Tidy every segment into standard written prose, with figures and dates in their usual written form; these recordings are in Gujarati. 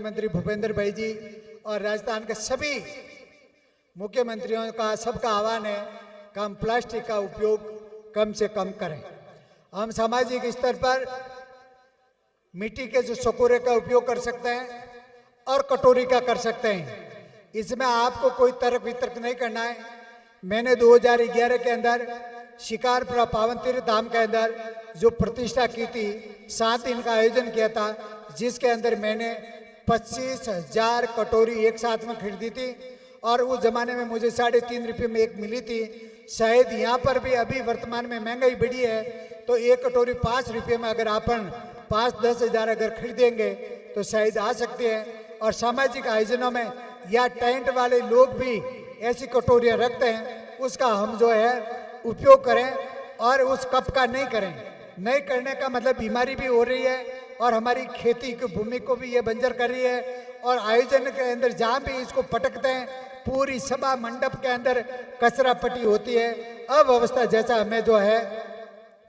मंत्री भूपेंद्र भाई जी और राजस्थान के सभी मुख्यमंत्रियों का सबका आह्वान है कि हम प्लास्टिक का उपयोग कम से कम करें। हम सामाजिक स्तर पर मिट्टी के जो सकोरे का उपयोग कर सकते हैं और कटोरी का कर सकते हैं। इसमें आपको कोई तर्क वितर्क नहीं करना है। मैंने 2011 के अंदर शिकारपुरा पावन तीर्थ धाम के अंदर जो प्रतिष्ठा की थी, 7 दिन का आयोजन किया था, जिसके अंदर मैंने 25,000 कटोरी एक साथ में खरीदी थी और उस जमाने में मुझे 3.5 रुपये में एक मिली थी। शायद यहाँ पर भी अभी वर्तमान में महंगाई बढ़ी है तो एक कटोरी 5 रुपये में अगर अपन 5-10 हज़ार अगर खरीदेंगे तो शायद आ सकते हैं। और सामाजिक आयोजनों में या टेंट वाले लोग भी ऐसी कटोरियाँ रखते हैं, उसका हम जो है उपयोग करें और उस कप का नहीं करें। नहीं करने का मतलब बीमारी भी हो रही है और हमारी खेती की भूमि को भी ये बंजर कर रही है। और आयोजन के अंदर जहाँ भी इसको पटकते हैं, पूरी सभा मंडप के अंदर कचरा पट्टी होती है, अव्यवस्था जैसा हमें जो है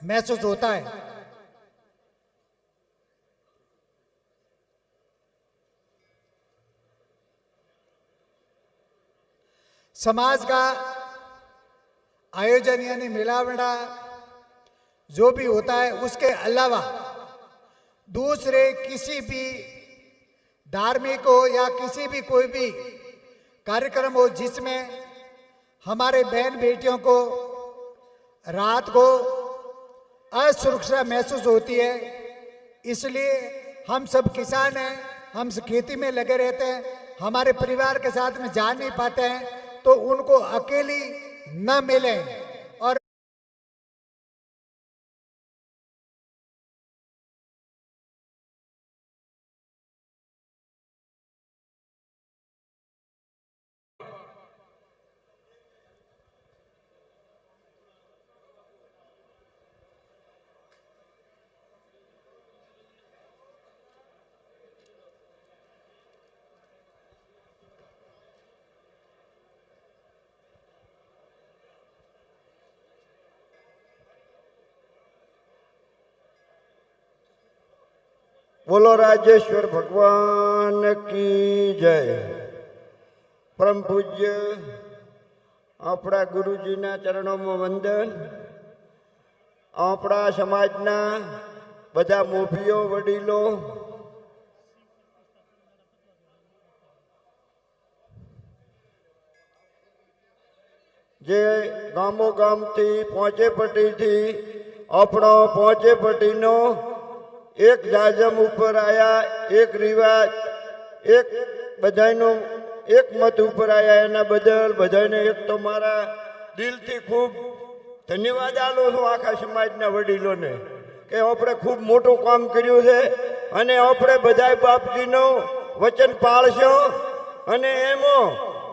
महसूस होता है। समाज का आयोजन यानी मिलावड़ा जो भी होता है, उसके अलावा दूसरे किसी भी धार्मिक हो या किसी भी कोई भी कार्यक्रम हो जिसमें हमारे बहन बेटियों को रात को असुरक्षा महसूस होती है, इसलिए हम सब किसान हैं, हम खेती में लगे रहते हैं, हमारे परिवार के साथ में जा नहीं पाते हैं, तो उनको अकेली न मिले। और बोलो राजेश्वर भगवान की जय। परम पूज्य अपना गुरुजीना चरणों में वंदन। अपना समाजना बधा मोभीओ वडीलो जे गामो गाम थी पहुंचे थी अपनो पहुंचे नो एक जाजम ऊपर आया, एक रिवाज, एक बधाईनो एक मत ऊपर आया, एना बदल बधाईने एक तो मारा दिल थी खूब धन्यवाद आलो छूं आखा समाजना वडीलोने के आपणे खूब मोटुं काम कर्युं छे अने आपणे बधाय बापजीनो वचन पाळशो। अने एमो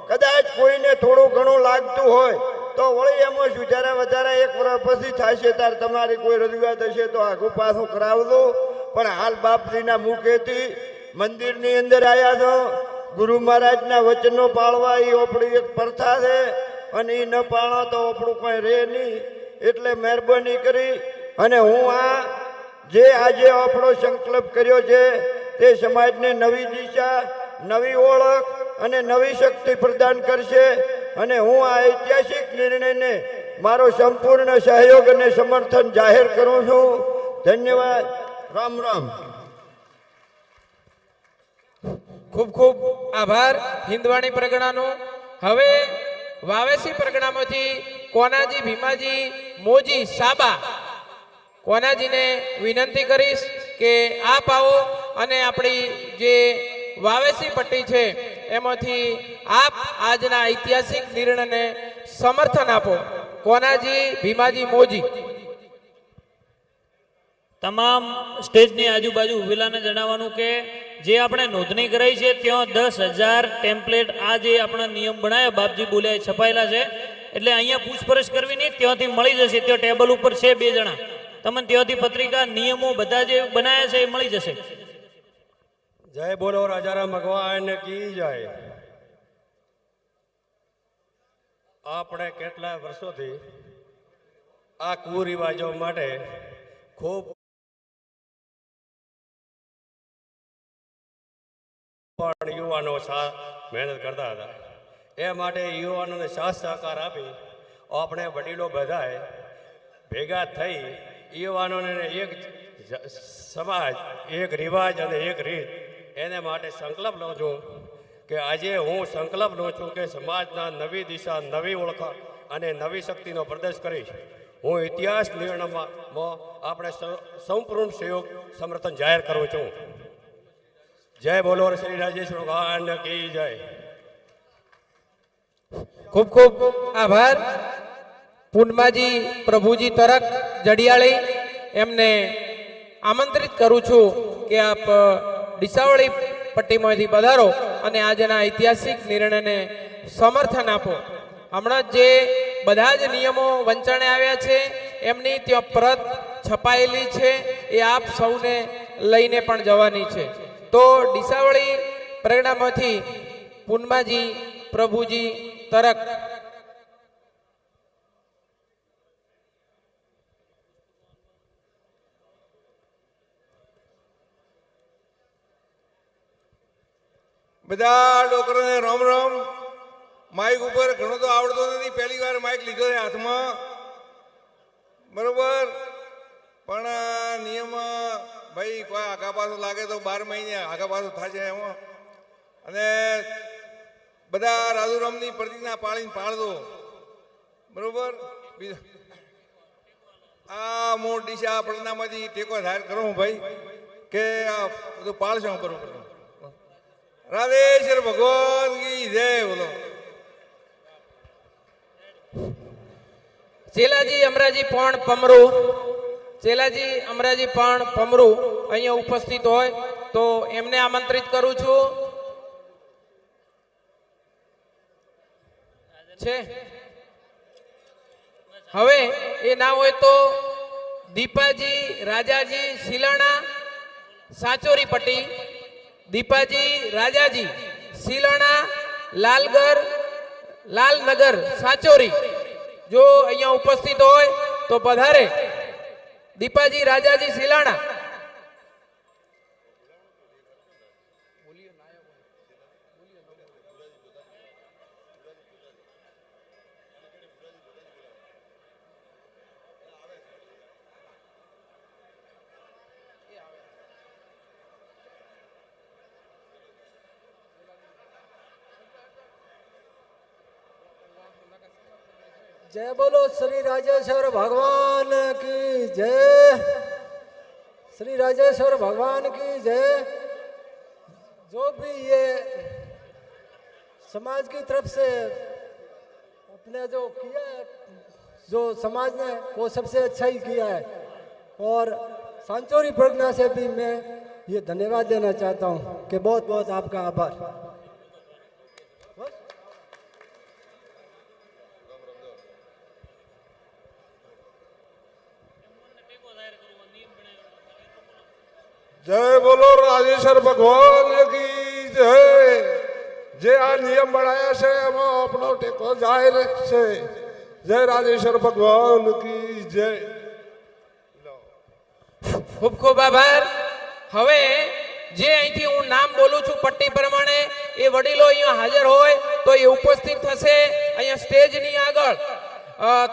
कदाच कोईने थोड़ो घणो लागतुं होय तो वળી एमो सुधारा વધારા एक વર્ષ પછી થશે તાર તમારી કોઈ રજૂઆત હશે તો આગુ પાછું કરાવજો। પણ હાલ બાપજીના મુખેથી મંદિરની અંદર આવ્યા છો, ગુરુ મહારાજના વચનો પાળવા એ આપણી એક પ્રથા છે અને એ ન પાળો તો આપણું કંઈ રહે નહીં। એટલે મહેરબાની કરી અને હું આ જે આજે આપણો સંકલ્પ કર્યો છે તે સમાજને નવી દિશા, નવી ઓળખ અને નવી શક્તિ પ્રદાન કરશે। અને હું આ ઐતિહાસિક નિર્ણયને મારો સંપૂર્ણ સહયોગ અને સમર્થન જાહેર કરું છું। ધન્યવાદ। રામ રામ। ખૂબ ખૂબ આભાર હિન્દવાણી પરગણાનો। હવે વાવેસી પરગણામાંથી કોનાજી ભીમાજી મોજી સાબા કોનાજીને વિનંતી કરીશ કે આપ આવો અને આપણી જે વાવેસી પટ્ટી છે એમાંથી આપ આજના ઐતિહાસિક નિર્ણયને સમર્થન આપો। કોનાજી ભીમાજી મોજી। તમામ સ્ટેજની આજુબાજુ ઉભેલાને જણાવવાનું કે જે આપણે નોંધણી કરાઈ છે ત્યાં 10,000 ટેમ્પલેટ આ જે આપણા નિયમ બનાવ્યા બાપજી બોલ્યા છપાયેલા છે, એટલે અહીંયા પૂછપરછ કરવી નહીં, ત્યાંથી મળી જશે। ત્યાં ટેબલ ઉપર છે 2 જણા, તમને ત્યાંથી પત્રિકા નિયમો બધા જે બનાવ્યા છે એ મળી જશે। जय बोलो राजाराम भगवान की जय। આપણે કેટલા વર્ષોથી આ કુરિવાજો માટે ખૂબ પણ યુવાનો મહેનત કરતા હતા. એ માટે યુવાનોને સાથ સહકાર આપી આપણે વડીલો બધાએ ભેગા થઈ યુવાનોને એક સમાજ, એક રિવાજ અને એક રીત એને માટે સંકલ્પ લઉં છું કે આજે હું સંકલ્પ લઉં છું કે સમાજના નવી દિશા, નવી ઓળખાણ અને નવી શક્તિનો પ્રદેશ કરીશ. હું ઇતિહાસ નિર્ણયમાં આપણે સંપૂર્ણ સહયોગ સમર્થન જાહેર કરું છું. જય બોલો શ્રી રાજેશ્વર ભગવાન કી જય. ખૂબ ખૂબ આભાર. પૂનમાજી પ્રભુજી તરક જડિયાળી, એમને આમંત્રિત કરું છું કે આપ ડીસાવળી પટ્ટીમાંથી પધારો અને આજના ઐતિહાસિક નિર્ણયને સમર્થન આપો. હમણાં જે બધા જ નિયમો વંચાણે આવ્યા છે એમની ત્યાં પ્રત છપાયેલી છે, એ આપ સૌને લઈને પણ જવાની છે. તો ડીસાવળી પરગણામાંથી પૂનમાજી પ્રભુજી તરક. બધા ડોકરોને રામ રામ. માઇક ઉપર ઘણો તો આવડતો નથી, પહેલી વાર માઇક લીધો છે હાથમાં, બરોબર. પણ નિયમ ભાઈ કોઈ આગા પાછું લાગે તો 12 મહિને આગા પાછું થશે એમાં. અને બધા રાજુરામની પ્રતિજ્ઞા પાળીને પાળજો, બરોબર. આ મોટ દિશા પ્રજ્ઞામાંથી ટેકો જાહેર કરું ભાઈ કે આ બધું પાળશે બરોબર. રાધેશ્વર ભગવાન કી જય. બોલો. ચેલાજી અમરાજી પણ પમરું, ચેલાજી અમરાજી પણ પમરું અહીંયા ઉપસ્થિત હોય તો એમને આમંત્રિત કરું છું. છે હવે એ ના હોય તો દીપાજી રાજાજી શિલાણા સાચોરી પટ્ટી, દીપાજી રાજાજી શિલાણા લાલનગર સાચોરી જો અહીંયા ઉપસ્થિત હોય તો પધારે. દીપાજી રાજાજી શિલાણા. जय बोलो श्री राजेश्वर भगवान की जय, श्री राजेश्वर भगवान की जय। जो भी ये समाज की तरफ से अपने जो किया है, जो समाज ने वो सबसे अच्छा ही किया है। और सांचौरी प्रज्ञा से भी मैं ये धन्यवाद देना चाहता हूँ कि बहुत बहुत आपका आभार। જય બોલો રાજેશ્વર ભગવાન કી જય. જે આ નિયમ બનાયા છે એમાં આપણો ટેકો જાહેર છે. જય રાજેશ્વર ભગવાન કી જય. ખૂબ ખૂબ આભાર. હવે જે અહીંથી હું નામ બોલું છું પટ્ટી પ્રમાણે એ વડીલો અહીંયા હાજર હોય તો એ ઉપસ્થિત થશે અહીંયા સ્ટેજની આગળ.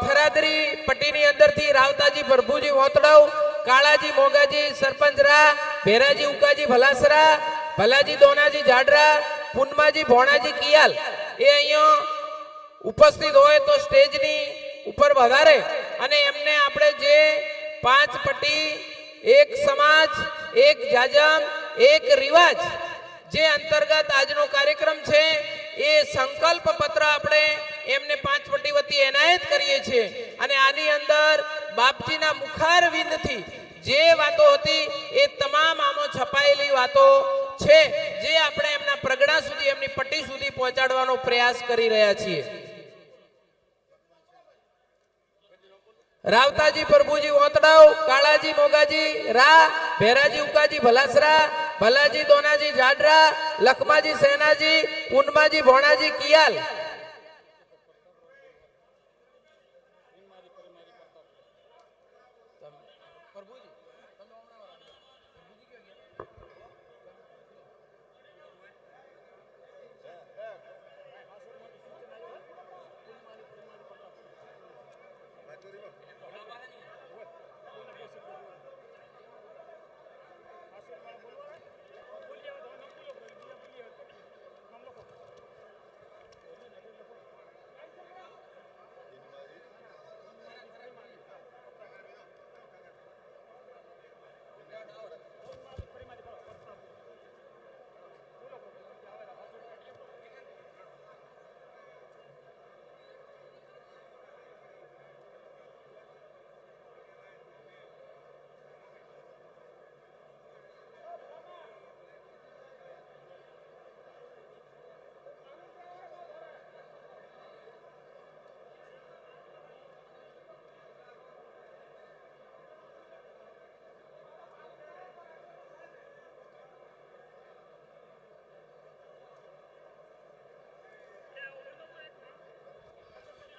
થરાદરી પટ્ટીની અંદરથી રાવતાજી પ્રભુજી વોતડાવ, કાળાજી મોગાજી સરપંચરા, ભેરાજી ઉકાજી ભલાસરા, ભલાજી દોનાજી જાડરા, પૂનમાજી ભોણાજી કિયાલ એ અહીંયા ઉપસ્થિત હોય તો સ્ટેજની ઉપર વધારે અને એમને આપણે જે 5 પટ્ટી, એક સમાજ, એક જાજમ, એક રિવાજ જે અંતર્ગત આજનો કાર્યક્રમ છે એ સંકલ્પ પત્ર આપણે એમને 5 પટ્ટી વતી એનાયત કરીએ છીએ. અને આની અંદર બાપજીના મુખારવિંદથી જે વાતો હતી એ તમામ આમાં છપાયેલી વાતો છે જે આપણે એમના પ્રગણા સુધી, એમની પટ્ટી સુધી પહોંચાડવાનો પ્રયાસ કરી રહ્યા છીએ. રાવતાજી પ્રભુજી ઓતડાવ, કાળાજી મોગાજી રા, ભેરાજી ઉકાજી ભલાસરા, ભલાજી દોનાજી જાડરા, લખમાજી સેનાજી, પૂનમાજી ભોણાજી કિયાલ.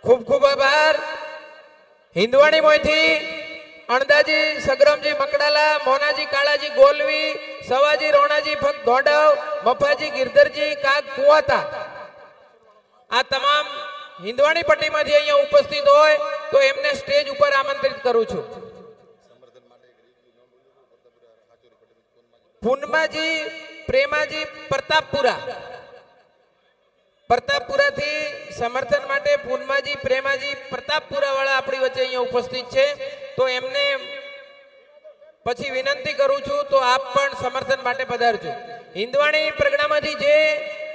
ખૂબ ખૂબ આભાર. હિંદવાણી મોયથી અણદાજી સગરમજી મકડાલા, મોનાજી કાળાજી ગોલવી, સવાજી રોણાજી ભક્ત ધોડવ, મફાજી ગિરધરજી કાગ કુવાતા, આ તમામ હિંદવાણી પટ્ટીમાંથી અહીંયા ઉપસ્થિત હોય તો એમને સ્ટેજ ઉપર આમંત્રિત કરું છું. પૂનમાજી પ્રેમાજી પ્રતાપપુરા, પ્રતાપપુરાથી સમર્થન માટે પૂનમાજી પ્રેમાજી પ્રતાપપુરા વાળા આપણી વચ્ચે અહીંયા ઉપસ્થિત છે તો એમને પછી વિનંતી કરું છું તો આપ પણ સમર્થન માટે પધારજો. હિંદવાણી પ્રગણામાંથી જે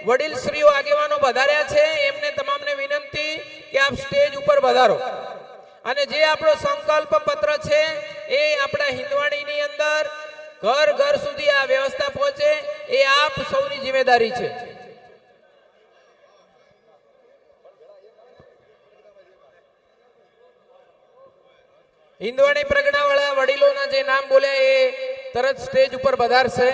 વડીલ શ્રીઓ આગેવાનો વધાર્યા છે એમને તમામને વિનંતી કે આપ સ્ટેજ ઉપર વધારો અને જે આપણો સંકલ્પ પત્ર છે એ આપણા હિંદવાણીની અંદર ઘર ઘર સુધી આ વ્યવસ્થા પહોંચે એ આપ સૌની જિમ્મેદારી છે. હિંદવાણી પ્રગણાવાળા વડીલોના જે નામ બોલ્યા એ તરત સ્ટેજ ઉપર પધારશે.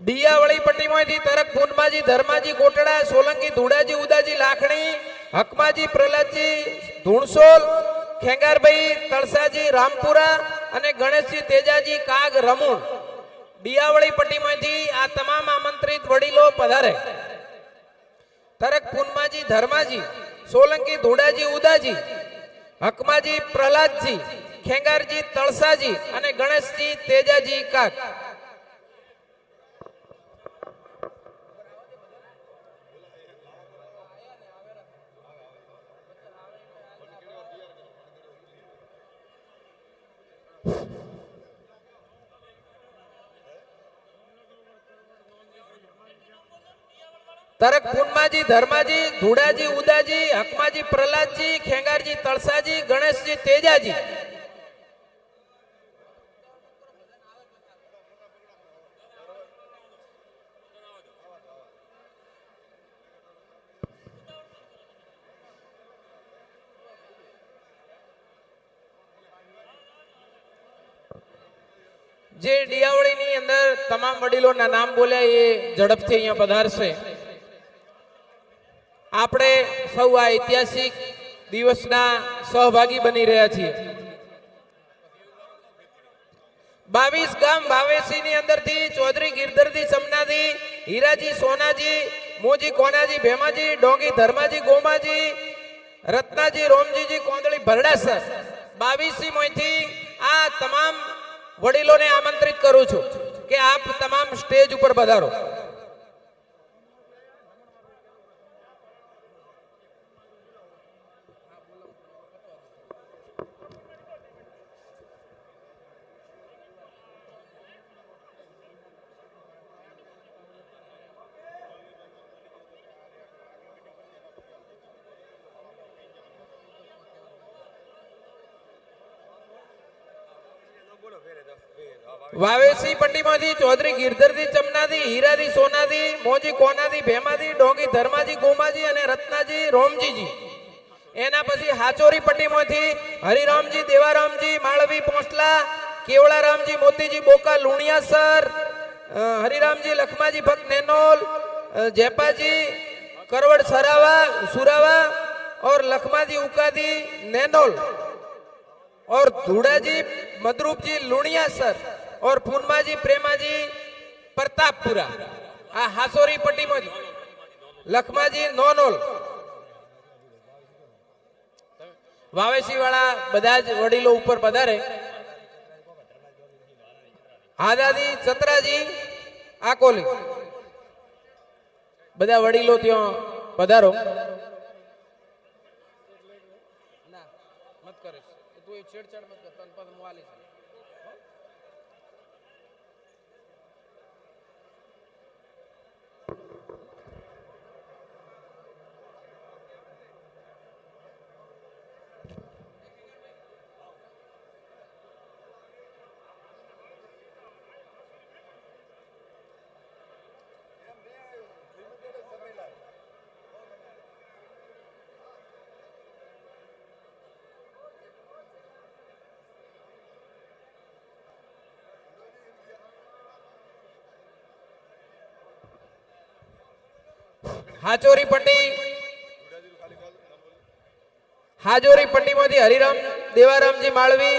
દિયાવળી પટ્ટીમાંથી તરક પૂનમાજી ધર્માજી કોટડા, સોલંકી ધુડાજી ઉદાજી લાખણી, હકમાજી પ્રહલાદજી ધૂણસોલ, ખેંગારભાઈ તળસાજી રામપુરા અને ગણેશજી તેજાજી કાગ રમુણ. દિયાવળી પટ્ટીમાંથી આ તમામ આમંત્રિત વડીલો પધારે. તરક પૂનમાજી ધર્માજી, સોલંકી ધુડાજી ઉદાજી, હકમાજી પ્રહલાદજી, ખેંગારજી તળસાજી અને ગણેશજી તેજાજી કાગ. તરક પૂનમાજી ધર્માજી ધુડાજી ઉદાજી, હકમાજી પ્રહલાદજી, ખેંગારજી તળસાજી, ગણેશજી તેજાજી. જે દિયાવળીની અંદર તમામ વડીલોના નામ બોલ્યા એ ઝડપથી અહીંયા પધારશે. આપણે સૌ આ ઐતિહાસિક દિવસના સહભાગી બની રહ્યા છીએ. 22 ગામ ભાવેશીની અંદરથી ચૌધરી ગિરધરજી સમનાજી, હીરાજી સોનાજી, મોજી કોનાજી ભેમાજી, ડોંગી ધર્માજી ગોમાજી, રત્નાજી રોમજીજી કોંદળી ભરડાસર 22 માંથી આ તમામ વડીલોને આમંત્રિત કરું છું કે આપ તમામ સ્ટેજ ઉપર પધારો. બોલો વાવેસી પટ્ટીમાંથી ચૌધરી ગિરધરજી ચમનાજી, હીરાજી સોનાજી, મોજી કોનાજી ભેમાજી, ડોંગી ધર્માજી ગોમાજી અને રત્નાજી રોમજીજી. એના પછી હાચોરી પટ્ટીમાંથી હરિરામજી દેવારામજી માળવી પોંસલા, કેવળારામજી મોતીજી બોકા લુણિયાસર, હરિરામજી લખમાજી ભક્ત નેનોલ, जयपाजी करवड़ सरावा सुरावा और लखमाजी उकादी नैनोल और धूड़ाजी मदरूप जी लुणिया सर और पूनमाजी प्रेमाजी प्रतापपुरा आ हासोरी पट्टी में लखमाजी नोनोल वावेसी वाला बदाज वडीलो ऊपर पधारे आजादी चतराजी आकोली બધા વડીલો ત્યાં પધારો. ના મત કરીશ તું એ છેડછાડ મત કર તન પદ મુઆલી છે. हाचोरी पट्टी में हरिराम देवाराम जी माळवी,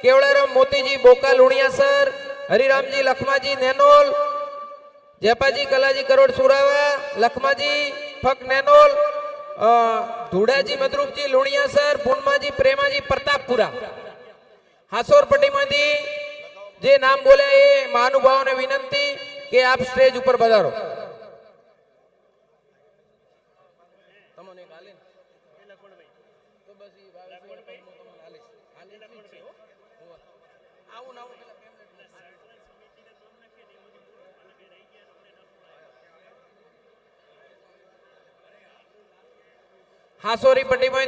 केवड़ाराम मोतीजी बोका लुणियासर, हरिराम जी लखमाजी नैनोल, जयपाजी कलाजी करोड़ सुरावा, लखमाजी फक नैनोल, धूड़ाजी मदरूप जी लुणियासर, पूनमाजी प्रेमाजी प्रतापपुरा. हासोर पट्टी में जे नाम बोले ये महानुभावों ने विनंती कि आप स्टेज ऊपर पधारो. हासोरी पट्टी में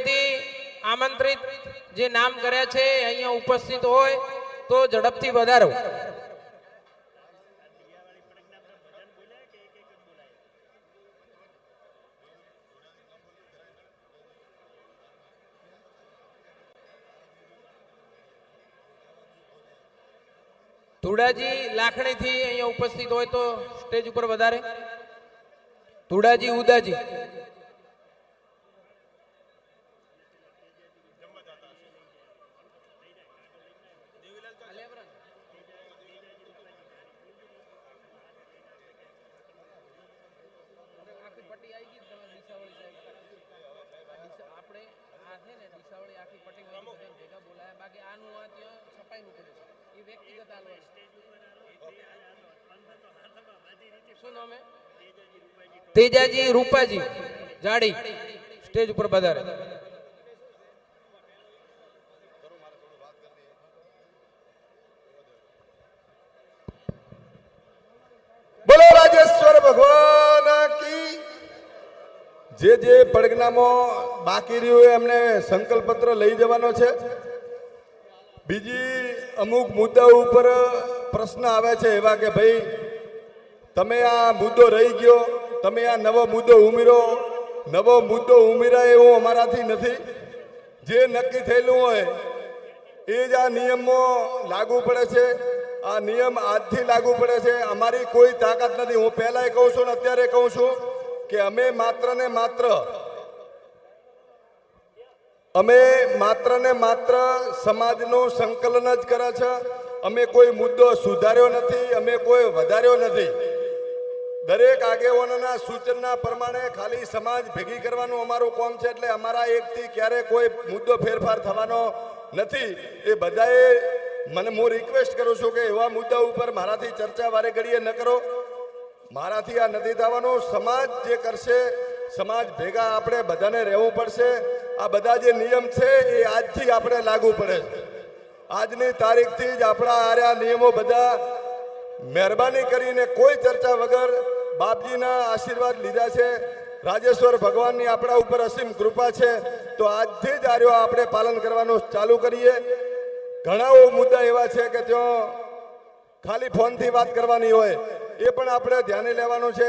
आमंत्रित जे नाम कर्या छे अहींया उपस्थित होय तो झड़पथी वधारो. धूड़ाजी लाखणी थी अहींया उपस्थित होय तो स्टेज ऊपर वधारे. धूड़ाजी उदाजी तेजाजी रूपाजी जाड़ी स्टेज ऊपर पधारे. बोलो राजेश्वर भगवान की. जे પડગનામાં બાકી રહ્યું એમને સંકલ્પ પત્ર લઈ જવાનો છે. બીજી અમુક મુદ્દા ઉપર પ્રશ્ન આવે છે એવા કે ભાઈ તમે આ મુદ્દો રહી ગયો, તમે આ નવો મુદ્દો ઉમેરાય એવું અમારાથી નથી. જે નક્કી થયેલું હોય એ જ આ નિયમમાં લાગુ પડે છે. આ નિયમ આજથી લાગુ પડે છે. અમારી કોઈ તાકાત નથી. હું પહેલાંય કહું છું ને અત્યારે કહું છું કે અમે માત્ર ને માત્ર સમાજનું સંકલન જ કરે છે. અમે કોઈ મુદ્દો સુધાર્યો નથી, અમે કોઈ વધાર્યો નથી. દરેક આગેવાનોના સૂચનના પ્રમાણે ખાલી સમાજ ભેગી કરવાનું અમારું કામ છે. એટલે અમારા એકથી ક્યારે કોઈ મુદ્દો ફેરફાર થવાનો નથી. એ બધાએ મને હું રિક્વેસ્ટ કરું છું કે એવા મુદ્દા ઉપર મારાથી ચર્ચા વારે ઘડીએ ન કરો. મારાથી આ નથી થવાનું. સમાજ જે કરશે, સમાજ ભેગા આપણે બધાને રહેવું પડશે. આ બધા જે નિયમ છે એ આજથી આપણે લાગુ પડે છે. આજની તારીખથી જ આપણા આ નિયમો બધા મહેરબાની કરીને કોઈ ચર્ચા વગર બાપજીના આશીર્વાદ લીધા છે. રાજેશ્વર ભગવાનની આપણા ઉપર અસીમ કૃપા છે. તો આજથી જ આપણે પાલન કરવાનું ચાલુ કરીએ. ઘણા મુદ્દા એવા છે કે ત્યાં ખાલી ફોનથી વાત કરવાની હોય, એ પણ આપણે ધ્યાને લેવાનું છે.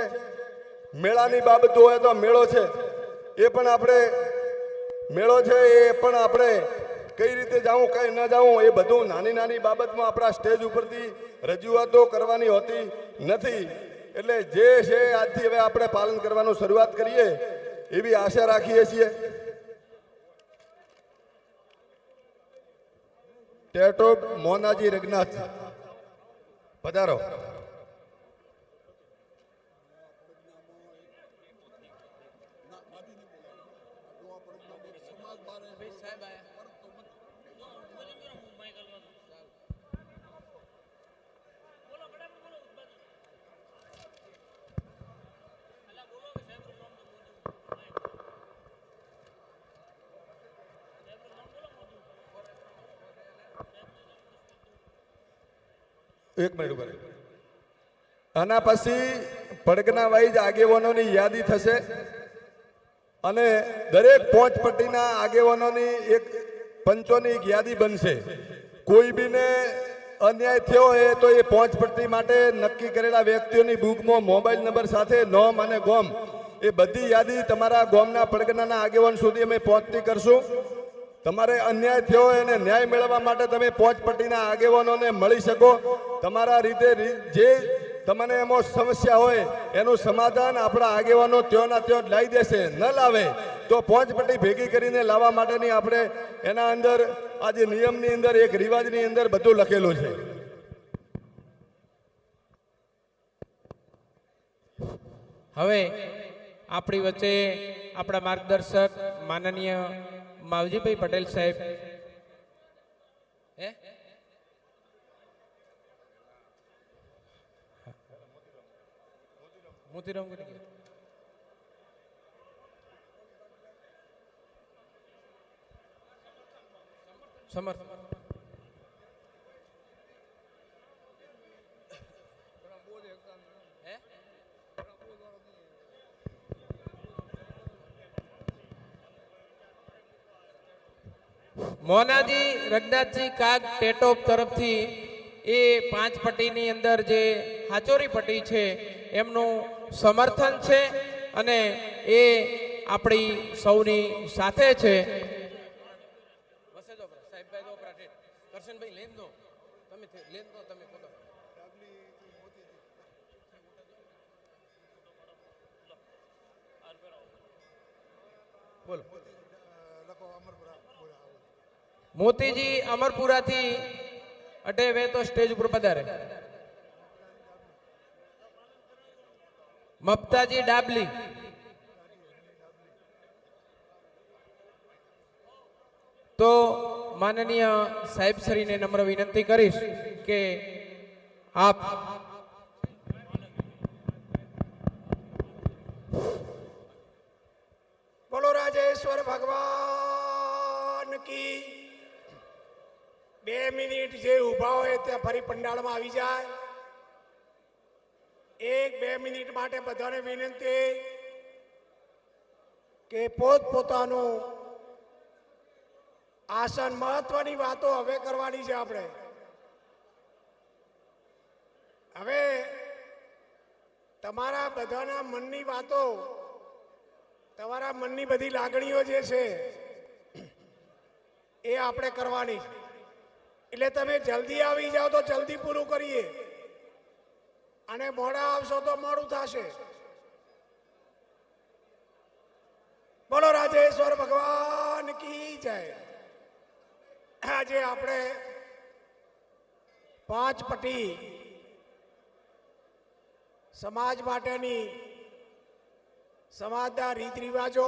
મેળાની બાબતો હોય તો મેળો છે, એ પણ આપણે મેળો છે એ પણ આપણે કઈ રીતે જાવું કઈ ન જાવું એ બધું નાની નાની બાબતમાં આપણા સ્ટેજ ઉપરથી રજૂઆતો કરવાની હોતી નથી. એટલે જે છે આજથી હવે આપણે પાલન કરવાનું શરૂઆત કરીએ એવી આશા રાખીએ છીએ. ટેટોપ મોનાજી રઘનાથ પધારો. એક મિનિટ ઉપર. આના પછી પડગના વાઇઝ આગેવાનોની યાદી થશે અને દરેક પોંચ પટ્ટીના આગેવાનોની એક પંચોની એક યાદી બનશે. કોઈ બીને અન્યાય થયો હોય તો એ પોંચ પટ્ટી માટે નક્કી કરેલા વ્યક્તિઓની બુકમાં મોબાઈલ નંબર સાથે નોમ અને ગોમ એ બધી યાદી તમારા ગોમના પડગનાના આગેવાન સુધી અમે પહોંચતી કરશું. તમારે અન્યાય થયો હોય અને ન્યાય મેળવવા માટે તમે પોંચ પટ્ટીના આગેવાનોને મળી શકો. તમારા રીતે જે તમને એમાં સમસ્યા હોય એનું સમાધાન આપણા આગેવાનો ત્યોના ત્યો જ લાવી દેશે. ન લાવે તો પોંચ પટ્ટી ભેગી કરીને લાવવા માટેની આપણે એના અંદર આજે નિયમની અંદર એક રિવાજની અંદર બધું લખેલું છે. હવે આપણી વચ્ચે આપણા માર્ગદર્શક માનનીય માવજીભાઈ પટેલ સાહેબ મોતીરામ સમર્થ મોનાજી રઘનાથજી કાગ ટેટોપ તરફથી એ 5 પટ્ટીની અંદર જે હાચોરી પટ્ટી છે એમનું સમર્થન છે અને એ આપણી સૌની સાથે છે. બોલો. મોતીજી અમરપુરાથી અટે વે તો સ્ટેજ ઉપર પધારે. મમતાજી ડાબલી, તો માનનીય સાહેબ શ્રીને નમ્ર વિનંતી કરીશ કે આપ બોલો રાજેશ્વર ભગવાન કી. 2 મિનિટ જે ઊભા હોય ત્યાં ફરી પંડાળમાં આવી જાય. 1-2 મિનિટ માટે બધાને વિનંતી કે પોતપોતાનું આસન. મહત્વની વાતો હવે કરવાની છે આપણે. હવે તમારા બધાના મનની વાતો, તમારા મનની બધી લાગણીઓ જે છે એ આપણે કરવાની. એટલે તમે જલ્દી આવી જાઓ તો જલ્દી પૂરું કરીએ, અને મોડા આવશો તો મોડું થશે. બોલો રાજેશ્વર ભગવાન કી જય. આજે આપણે 5 પટ્ટી સમાજ માટેની સમાજના રીત રિવાજો